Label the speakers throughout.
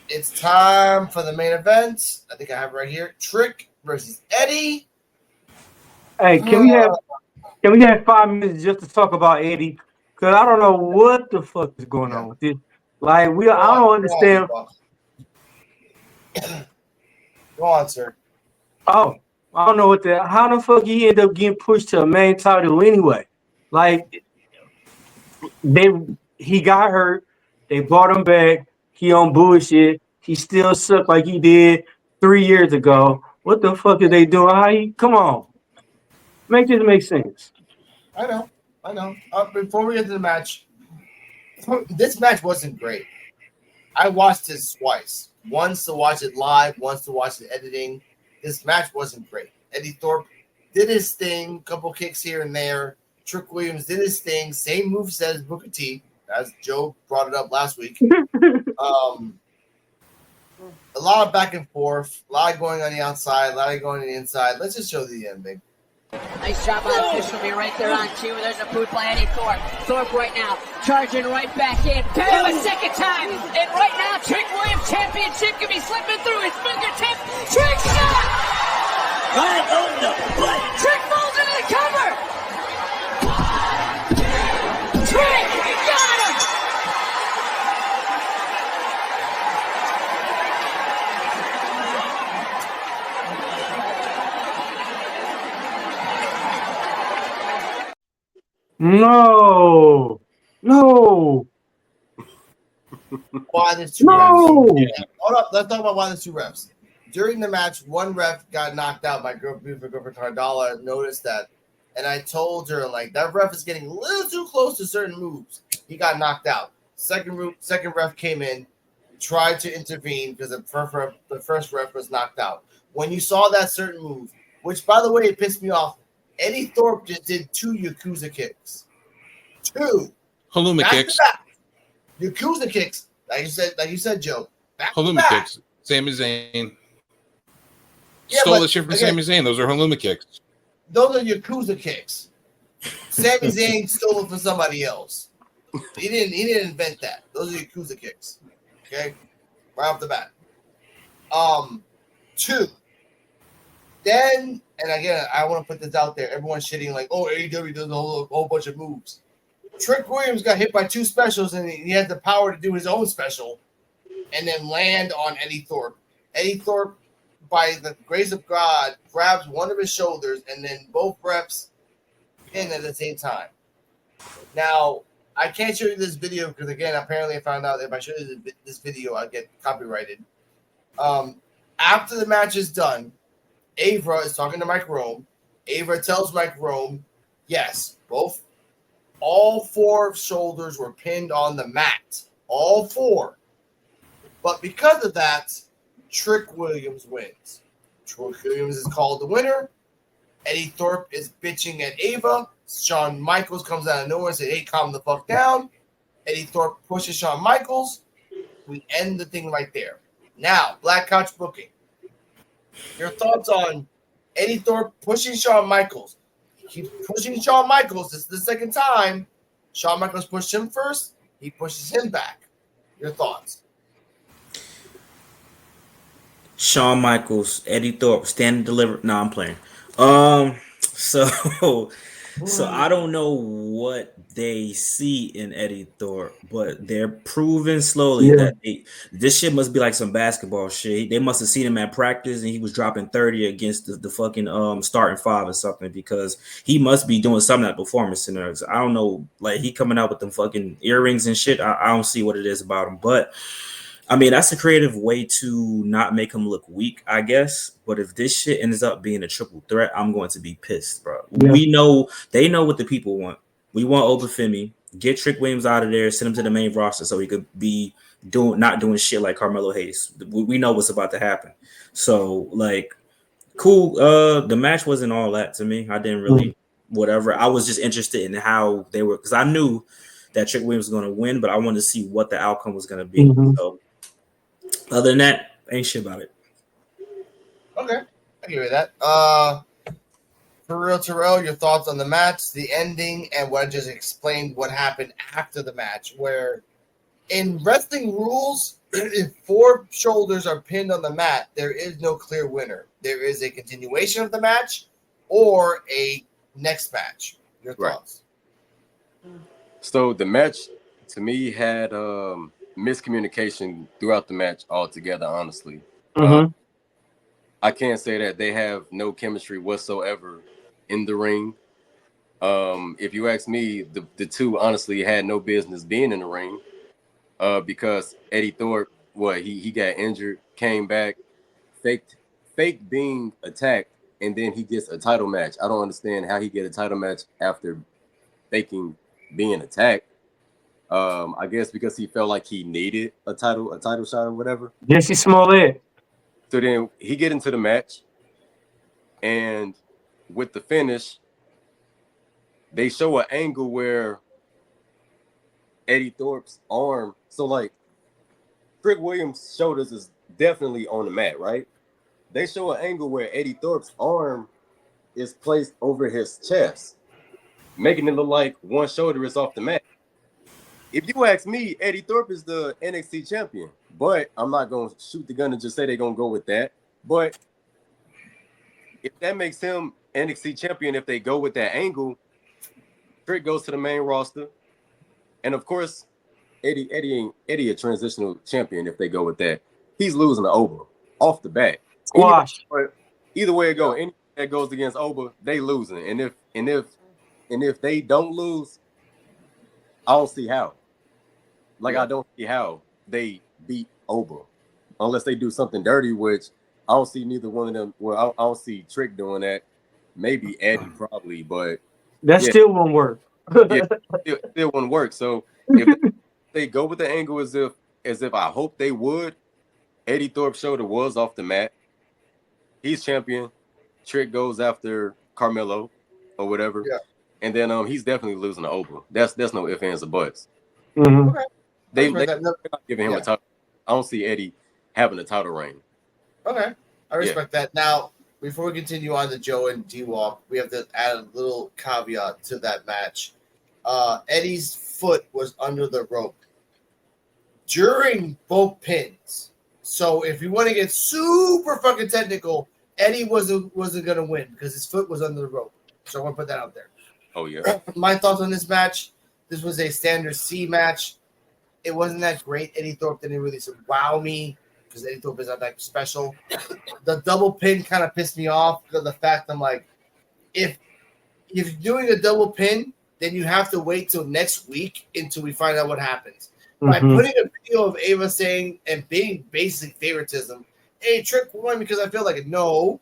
Speaker 1: It's time for the main event. I think I have it right here. Trick versus Eddie.
Speaker 2: Hey, can we have 5 minutes just to talk about Eddie? Cause I don't know what the fuck is going
Speaker 1: Yeah.
Speaker 2: on with this. Like
Speaker 1: Go
Speaker 2: I
Speaker 1: on.
Speaker 2: don't
Speaker 1: Go on,
Speaker 2: understand.
Speaker 1: Buck. Go on, sir.
Speaker 2: Oh, I don't know what the how the fuck he ended up getting pushed to a main title anyway. Like they he got hurt, they brought him back, he on bullshit, he still sucked like he did 3 years ago. What the fuck are they doing? Come on, make this make sense.
Speaker 1: I know. I know. Before we get to the match, this match wasn't great. I watched this twice. Once to watch it live, once to watch the editing. This match wasn't great. Eddie Thorpe did his thing, couple kicks here and there. Trick Williams did his thing, same moveset as Booker T, as Joe brought it up last week. A lot of back and forth, a lot of going on the outside, a lot of going on the inside. Let's just show the ending.
Speaker 3: Nice job by the official here right there on cue. There's a boot by Eddie Thorpe. Thorpe right now charging right back in. Pin him a second time. And right now, Trick Williams Championship could be slipping through his fingertips. Trick shot!
Speaker 4: Right on the butt.
Speaker 3: Trick falls into the cover. Trick got him!
Speaker 2: No.
Speaker 1: Why there's two
Speaker 2: No.
Speaker 1: refs? Yeah. Hold up. Let's talk about why there's two refs. During the match, one ref got knocked out. My girlfriend Cardala noticed that, and I told her like that ref is getting a little too close to certain moves. He got knocked out. Second ref came in, tried to intervene because the first ref was knocked out. When you saw that certain move, which by the way it pissed me off, Eddie Thorpe just did 2 Yakuza kicks. 2
Speaker 5: Halloumi
Speaker 1: back
Speaker 5: kicks.
Speaker 1: to back. Yakuza kicks, like you said, Joe. Back to
Speaker 5: Halloumi
Speaker 1: back.
Speaker 5: kicks. Sami Zayn.
Speaker 1: Yeah,
Speaker 5: Stole
Speaker 1: but
Speaker 5: the shit from
Speaker 1: again,
Speaker 5: Sami Zayn. Those are halloumi kicks.
Speaker 1: Those are Yakuza kicks. Sami Zayn stole it from somebody else. He didn't invent that. Those are Yakuza kicks. Okay? Right off the bat. 2. Then, and again, I want to put this out there. Everyone's shitting like, oh, AEW does a whole bunch of moves. Trick Williams got hit by 2 specials, and he had the power to do his own special and then land on Eddie Thorpe. Eddie Thorpe, by the grace of God, grabs one of his shoulders, and then both refs pin at the same time. Now, I can't show you this video because, again, apparently I found out if I show you this video, I'll get copyrighted. After the match is done, Avra is talking to Mike Rome. Avra tells Mike Rome, yes, all 4 shoulders were pinned on the mat. All 4. But because of that, Trick Williams wins. Trick Williams is called the winner. Eddie Thorpe is bitching at Ava. Shawn Michaels comes out of nowhere and says, hey, calm the fuck down. Eddie Thorpe pushes Shawn Michaels. We end the thing right there. Now, Black Couch Booking. Your thoughts on Eddie Thorpe pushing Shawn Michaels? He keeps pushing Shawn Michaels. This is the second time. Shawn Michaels pushed him first. He pushes him back. Your thoughts?
Speaker 4: Shawn Michaels, Eddie Thorpe, stand and deliver. No, I'm playing. So I don't know what they see in Eddie Thorpe, but they're proving slowly that this shit must be like some basketball shit. They must have seen him at practice and he was dropping 30 against the fucking starting 5 or something, because he must be doing something at Performance Center. I don't know, like he coming out with them fucking earrings and shit. I don't see what it is about him, but I mean, that's a creative way to not make him look weak, I guess. But if this shit ends up being a triple threat, I'm going to be pissed, bro. Yeah. They know what the people want. We want Obafemi. Get Trick Williams out of there, send him to the main roster so he could be not doing shit like Carmelo Hayes. We know what's about to happen. So, like, cool. The match wasn't all that to me. I didn't really whatever. I was just interested in how they were, because I knew that Trick Williams was going to win, but I wanted to see what the outcome was going to be. So, other than that, ain't shit about it.
Speaker 1: Okay, I give you that. For real, Terrell, your thoughts on the match, the ending, and what I just explained what happened after the match, where in wrestling rules, if 4 shoulders are pinned on the mat, there is no clear winner. There is a continuation of the match or a next match. Your thoughts?
Speaker 6: So the match to me had miscommunication throughout the match altogether, honestly. I can't say that they have no chemistry whatsoever in the ring. If you ask me, the two honestly had no business being in the ring because Eddie Thorpe, he got injured, came back, faked being attacked, and then he gets a title match. I don't understand how he get a title match after faking being attacked. I guess because he felt like he needed a title shot or whatever.
Speaker 2: Jesse Smollett.
Speaker 6: So then he get into the match, and with the finish, they show an angle where Eddie Thorpe's arm. So like, Trick Williams' shoulders is definitely on the mat, right? They show an angle where Eddie Thorpe's arm is placed over his chest, making it look like one shoulder is off the mat. If you ask me, Eddie Thorpe is the NXT champion, but I'm not going to shoot the gun and just say they're going to go with that. But if that makes him NXT champion, if they go with that angle, Trick goes to the main roster. And of course, Eddie a transitional champion if they go with that. He's losing to Oba off the bat.
Speaker 2: Squash.
Speaker 6: Either way it go, anyone that goes against Oba, they losing. And if they don't lose, I don't see how. I don't see how they beat Oba unless they do something dirty, which I don't see neither one of them. Well, I don't see Trick doing that. Maybe Eddie probably, but
Speaker 2: that still won't work.
Speaker 6: Still won't work. So if they go with the angle as if I hope they would, Eddie Thorpe's shoulder was off the mat. He's champion. Trick goes after Carmelo or whatever. Yeah. And then he's definitely losing to Oba. That's no ifs, ands, or buts.
Speaker 2: Mm-hmm.
Speaker 1: Okay.
Speaker 6: They're not giving him a title. I don't see Eddie having a title reign.
Speaker 1: Okay. I respect that. Now, before we continue on to Joe and D-Walk, we have to add a little caveat to that match. Eddie's foot was under the rope during both pins. So if you want to get super fucking technical, Eddie wasn't going to win because his foot was under the rope. So I want to put that out there.
Speaker 6: Oh, yeah.
Speaker 1: My thoughts on this match, this was a standard C match. It wasn't that great. Eddie Thorpe didn't really wow me because Eddie Thorpe is not that special. The double pin kind of pissed me off because of the fact I'm like, if you're doing a double pin, then you have to wait till next week until we find out what happens. Mm-hmm. By putting a video of Ava saying and being basic favoritism, hey, Trick won because I feel like it. No.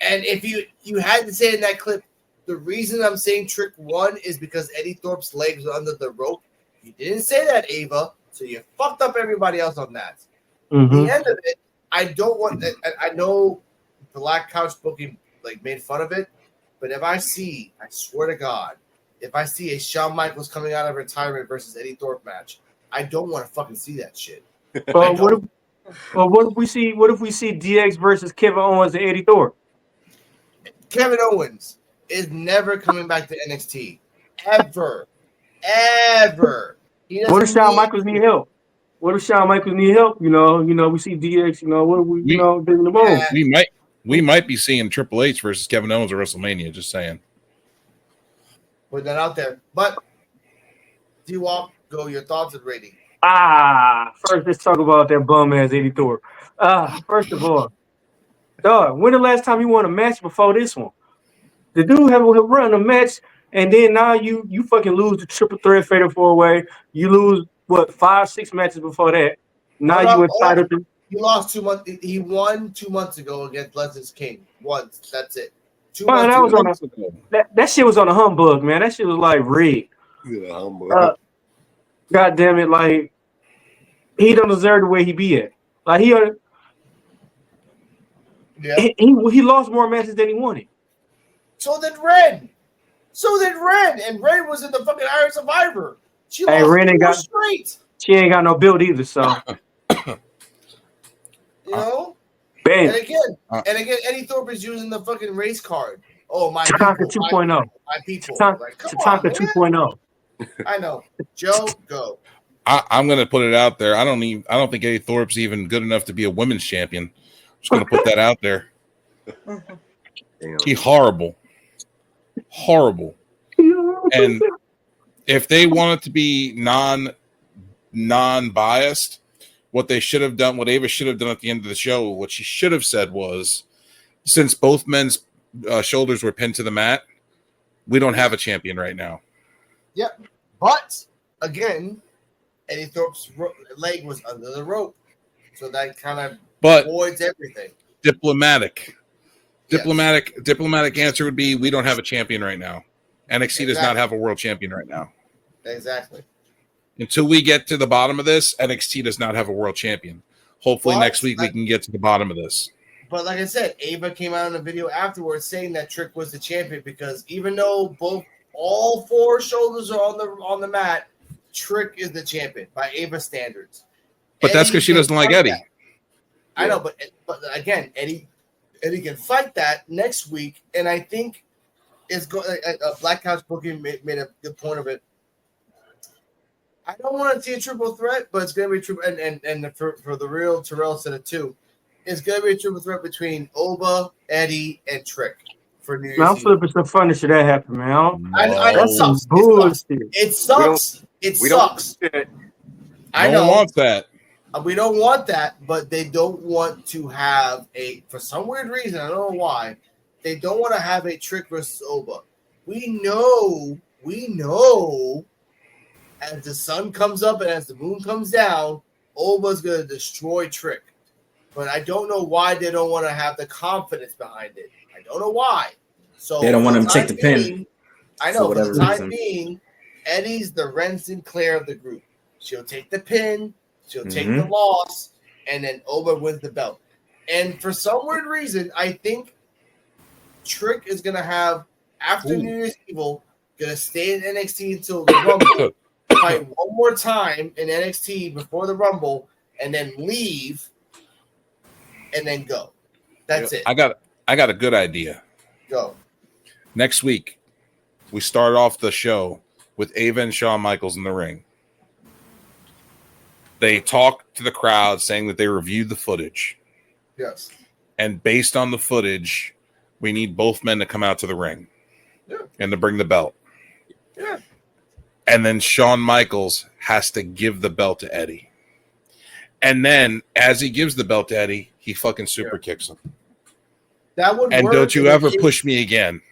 Speaker 1: And if you had to say in that clip, the reason I'm saying Trick won is because Eddie Thorpe's legs were under the rope. You didn't say that, Ava, so you fucked up everybody else on that.
Speaker 2: Mm-hmm.
Speaker 1: At the end of it, I don't want that. I know Black Couch Booking made fun of it, but if I swear to God, if I see a Shawn Michaels coming out of retirement versus Eddie Thorpe match, I don't want to fucking see that shit.
Speaker 2: What if we see DX versus Kevin Owens and Eddie Thorpe?
Speaker 1: Kevin Owens is never coming back to NXT. Ever.
Speaker 2: What if Shawn Michaels need help? You know, we see DX, what do we digging the bone?
Speaker 5: We might be seeing Triple H versus Kevin Owens at WrestleMania, just saying.
Speaker 1: Put that out there. But D-Walk, go your thoughts and rating.
Speaker 2: First let's talk about that bum ass Eddie Thorpe. First of all, dog, when the last time you won a match before this one? The dude have run a match, and then now you fucking lose the triple threat fatal 4-way. You lose 5-6 matches before that. Now you entitled to.
Speaker 1: He lost 2 months. He won 2 months ago against Legends King. Once. That's it. 2 months ago.
Speaker 2: That shit was on a humbug, man. That shit was rigged.
Speaker 6: Yeah, humbug.
Speaker 2: God damn it! He don't deserve the way he be at. He lost more matches than he wanted.
Speaker 1: So did Ren. And Ren was in the fucking Iron Survivor. She lost
Speaker 2: Ren ain't got
Speaker 1: straight.
Speaker 2: She ain't got no build either, so
Speaker 1: Bang. And again, Eddie Thorpe is using the fucking race card. Oh my
Speaker 2: Tatanka 2.0.
Speaker 1: My people.
Speaker 2: Tatanka 2.0.
Speaker 1: I know. Joe, go.
Speaker 5: I'm going to put it out there. I don't think Eddie Thorpe's even good enough to be a women's champion. I'm just going to put that out there. He's horrible. And if they wanted to be non-biased, what they should have done, what Ava should have done at the end of the show, what she should have said was, since both men's shoulders were pinned to the mat, we don't have a champion right now.
Speaker 1: Yep. But again, Eddie Thorpe's leg was under the rope, so that kind of avoids everything.
Speaker 5: Diplomatic answer would be, we don't have a champion right now. NXT does not have a world champion right now.
Speaker 1: Exactly.
Speaker 5: Until we get to the bottom of this, NXT does not have a world champion. Hopefully next week we can get to the bottom of this.
Speaker 1: But like I said, Ava came out in a video afterwards saying that Trick was the champion because even though all four shoulders are on the mat, Trick is the champion by Ava standards.
Speaker 5: But that's because she doesn't like Eddie.
Speaker 1: I know, but again, Eddie can fight that next week, and I think it's going. Black Couch Booking made a good point of it. I don't want to see a triple threat, but it's going to be triple. And for the real, Terrell said it too. It's going to be a triple threat between Oba, Eddie, and Trick for New Year's Eve.
Speaker 2: I'm flipping some funny shit that happened, man.
Speaker 1: That's some bullshit. It sucks. It sucks. I know.
Speaker 5: No one wants that.
Speaker 1: We don't want that, but they don't want to have for some weird reason, I don't know why, they don't want to have a Trick versus Oba. We know, as the sun comes up and as the moon comes down, Oba's going to destroy Trick. But I don't know why they don't want to have the confidence behind it. I don't know why. So
Speaker 4: they don't want him to take the pin.
Speaker 1: I know, for the time being, Eddie's the Ren Sinclair of the group. She'll take the pin. She'll take the loss, and then Oba wins the belt. And for some weird reason, I think Trick is going to have, after New Year's Evil, going to stay in NXT until the Rumble, fight one more time in NXT before the Rumble, and then leave, and then go. That's it.
Speaker 5: I got a good idea.
Speaker 1: Go.
Speaker 5: Next week, we start off the show with Ava and Shawn Michaels in the ring. They talk to the crowd saying that they reviewed the footage.
Speaker 1: Yes.
Speaker 5: And based on the footage, we need both men to come out to the ring and to bring the belt.
Speaker 1: Yeah.
Speaker 5: And then Shawn Michaels has to give the belt to Eddie. And then as he gives the belt to Eddie, he fucking super kicks him. That would work. And don't you ever push me again.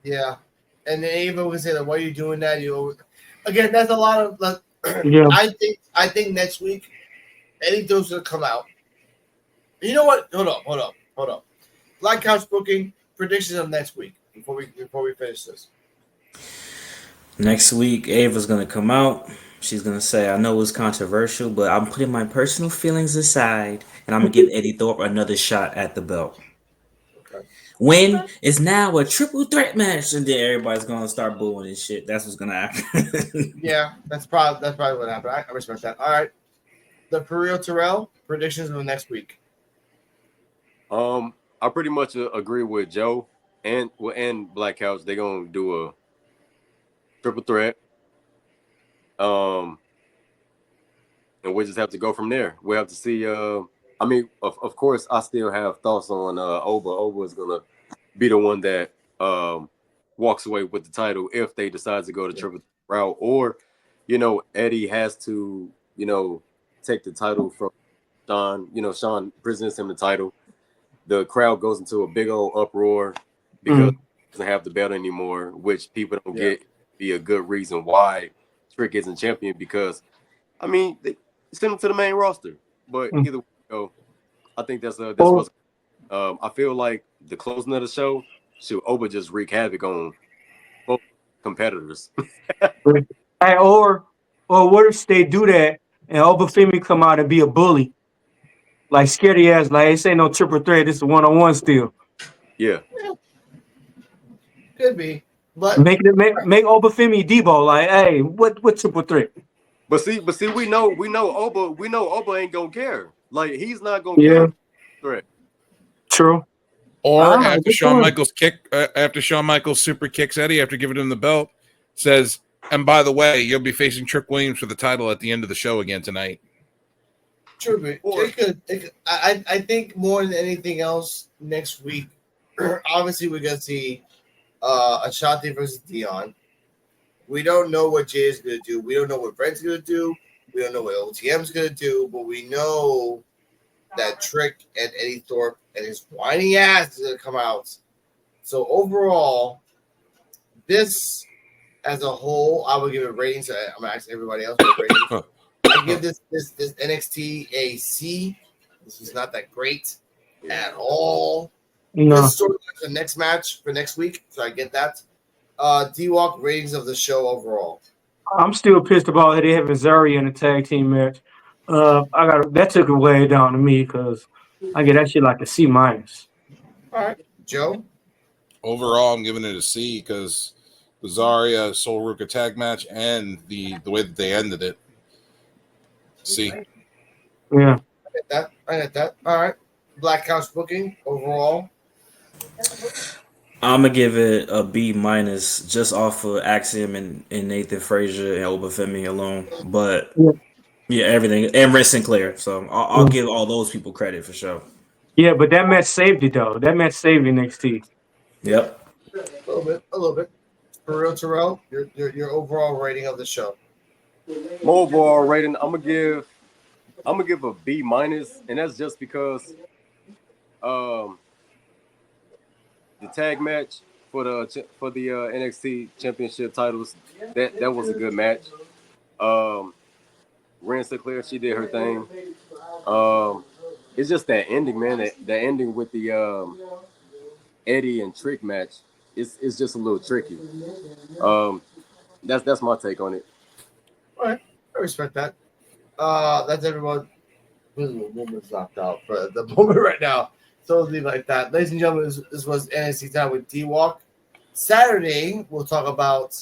Speaker 1: Yeah. And then Ava would say, why are you doing that? Again, that's a lot of...
Speaker 2: Yeah.
Speaker 1: I think next week Eddie Thorpe's gonna come out. You know what? Hold up. Black Couch Booking predictions of next week before we finish this.
Speaker 4: Next week, Ava's gonna come out. She's gonna say, "I know it's controversial, but I'm putting my personal feelings aside, and I'm gonna give Eddie Thorpe another shot at the belt."
Speaker 1: Okay.
Speaker 4: When it's now a triple threat match, and then everybody's gonna start booing and shit. That's what's gonna happen.
Speaker 1: Yeah, that's probably what happened. I respect that. All right, the for real Terrell predictions of the next week.
Speaker 6: I pretty much agree with Joe and Black Couch. They're gonna do a triple threat. And we just have to go from there. We have to see. I mean, of course, I still have thoughts on Oba. Oba is gonna be the one that walks away with the title if they decide to go the triple route, or Eddie has to take the title from Shawn. Shawn presents him the title. The crowd goes into a big old uproar because he doesn't have the belt anymore, which people don't get be a good reason why Trick isn't champion, because I mean they send him to the main roster. But either way, I think that's what's I feel like the closing of the show should Oba just wreak havoc on both competitors.
Speaker 2: Hey, or what if they do that and Oba Femi come out and be a bully? Like scaredy ass, like this ain't no triple threat, this is 1-on-1 still.
Speaker 6: Yeah.
Speaker 1: Could be. But
Speaker 2: make Oba Femi Debo, like, hey, what triple threat?
Speaker 6: But see, we know Oba ain't gonna care. Like, he's not gonna care. Threat.
Speaker 2: True.
Speaker 5: Or after Shawn Michaels super kicks Eddie after giving him the belt, says, And by the way, you'll be facing Trick Williams for the title at the end of the show again tonight.
Speaker 1: True, but I think more than anything else next week, obviously we're gonna see Ashanti versus Dion. We don't know what Jay is gonna do. We don't know what Brent's gonna do. We don't know what OTM's gonna do. But we know that Trick and Eddie Thorpe and his whiny ass is gonna come out. So overall, this as a whole, I would give it ratings. I'm gonna ask everybody else for ratings. I give this NXT a C. This is not that great at all.
Speaker 2: No.
Speaker 1: This story the next match for next week, so I get that. D-Walk ratings of the show overall.
Speaker 2: I'm still pissed about that they having Zarya in a tag team match. That took it way down to me because I get that shit like a C-.
Speaker 1: All right, Joe.
Speaker 5: Overall, I'm giving it a C because the Zarya Soul Ruka tag match and the way that they ended it. C.
Speaker 2: Yeah.
Speaker 1: I get that. All right. Black Couch booking overall.
Speaker 4: I'm gonna give it a B- just off of Axiom and Nathan Frazier and Obafemi alone. But yeah, everything and Red Sinclair. So I'll give all those people credit for sure.
Speaker 2: Yeah, but that match saved it though. That match saved NXT.
Speaker 4: Yep.
Speaker 1: A little bit. For real, Terrell, your overall rating of the show.
Speaker 6: My overall rating, I'm gonna give a B-, and that's just because the tag match for the NXT Championship titles, that was a good match. Ren Sinclair, she did her thing. It's just that ending, man. That ending with the Eddie and Trick match. It's just a little tricky. That's my take on it.
Speaker 1: All right, I respect that. That's everyone. Woman's knocked out for the moment right now. So it'll leave like that. Ladies and gentlemen, this was NXT Time with D-Walk. Saturday, we'll talk about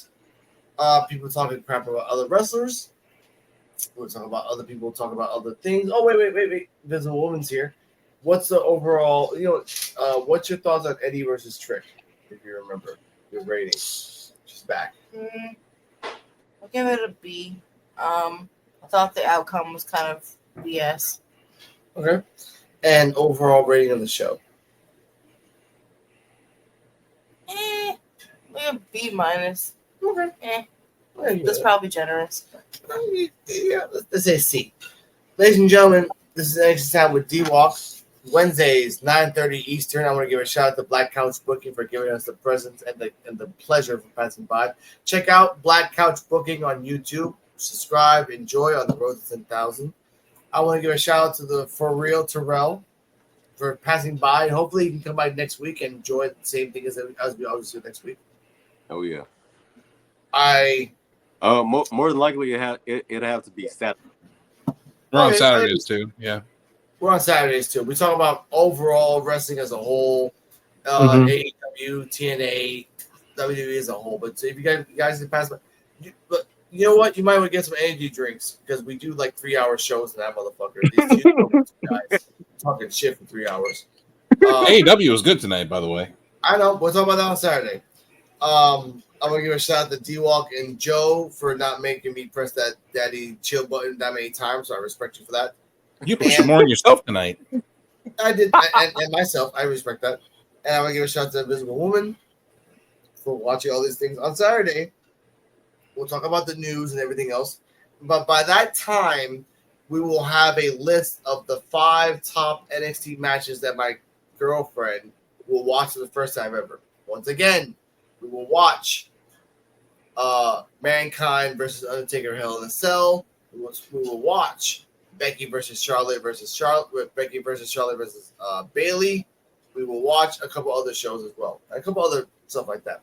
Speaker 1: people talking crap about other wrestlers. We'll talk about other people talking about other things. Oh, wait. Visible Woman's here. What's the overall, what's your thoughts on Eddie versus Trick, if you remember your rating? She's back.
Speaker 7: I'll give it a B. I thought the outcome was kind of BS.
Speaker 1: Okay. And overall rating of the show?
Speaker 7: Maybe a B-.
Speaker 1: Okay.
Speaker 7: That's probably generous.
Speaker 1: Yeah, let's say C. Ladies and gentlemen, this is NXT Time with D-Walk. Wednesdays, 9:30 Eastern. I want to give a shout out to Black Couch Booking for giving us the presence and the pleasure for passing by. Check out Black Couch Booking on YouTube. Subscribe, enjoy on the road to 10,000. I want to give a shout out to the For Real Terrell for passing by. And hopefully he can come by next week and enjoy the same thing as we always do next week.
Speaker 6: Oh yeah. More than likely it'd have to be Saturday.
Speaker 5: We're on Saturdays too. Yeah.
Speaker 1: We're on Saturdays too. We talk about overall wrestling as a whole, AEW, TNA, WWE as a whole. But so if you guys can pass by, but you know what? You might want to get some energy drinks because we do like 3-hour shows in that motherfucker. These two guys talking shit for 3 hours.
Speaker 5: AEW was good tonight, by the way.
Speaker 1: I know. We'll talk about that on Saturday. I'm gonna give a shout out to D-Walk and Joe for not making me press that daddy chill button that many times. So I respect you for that.
Speaker 5: You pushed more on yourself tonight.
Speaker 1: I did, and myself. I respect that. And I'm gonna give a shout out to Invisible Woman for watching all these things on Saturday. We'll talk about the news and everything else. But by that time, we will have a list of the 5 top NXT matches that my girlfriend will watch for the first time ever. Once again, we will watch Mankind versus Undertaker Hell in a Cell. We will watch Becky versus Charlotte versus Bailey. We will watch a couple other shows as well. A couple other stuff like that.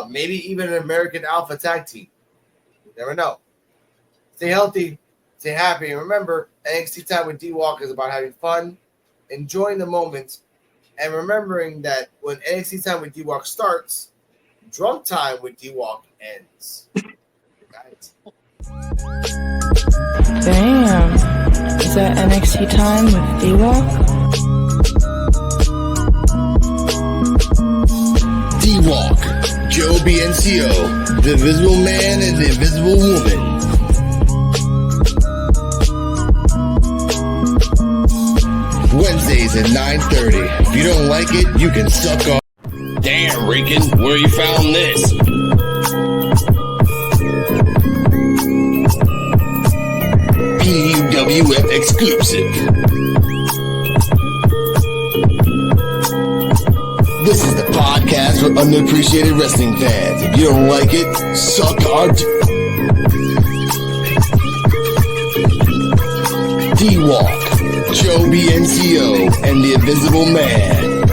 Speaker 1: Maybe even an American Alpha tag team. You never know. Stay healthy. Stay happy. And remember, NXT Time with D-Walk is about having fun, enjoying the moment, and remembering that when NXT Time with D-Walk starts, Drunk Time with D-Walk ends. Good night.
Speaker 8: Damn. Is that NXT Time with D-Walk?
Speaker 9: D-Walk.
Speaker 1: Joe BNCO, the Invisible Man and the Invisible Woman. Wednesdays at 9:30. If you don't like it, you can suck off. Damn, Rican, where you found this? PUWF exclusive. This is the podcast for underappreciated wrestling fans. If you don't like it, suck our D-Walk, Joe BNCO, and the Invisible Man.